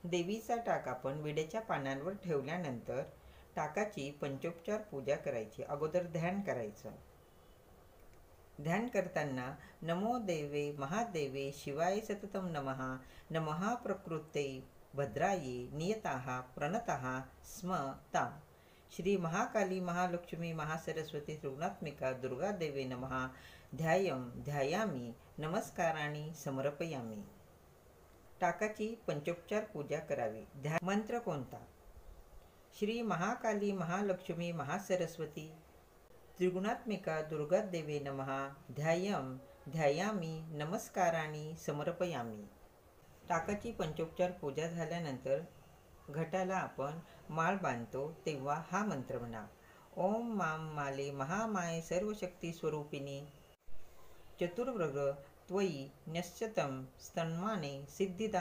देवीचा टाक आपण विड्याच्या पानांवर ठेवल्यानंतर टाकाची पंचोपचार पूजा करायची। अगोदर ध्यान करायचं। ध्यान करताना नमो देवे महादेवे शिवाय सततम नमः नमः प्रकृते भद्राये नियताः प्रणतः स्म ताम। श्री महाकाली महालक्ष्मी महासरस्वती त्रिगुणात्मिका दुर्गा देवे नमः ध्यायामी नमस्काराणि समर्पयामी। टाकाची पंचोपचार पूजा करावी। मंत्र कोणता? श्री महाकाली महालक्ष्मी महासरस्वती त्रिगुणात्मिका दुर्गा देवे नमः ध्यायामी नमस्काराणि समर्पयामी। टाकाची पंचोपचार पूजा झाल्यानंतर घटाला आपण माळ बांधतो तेव्हा हा मंत्र म्हणा। ओम मां माले महामाये सर्वशक्ती स्वरूपिणी चतुर्वर्ग त्वयि न्यस्यतं स्तन्माने सिद्धिदा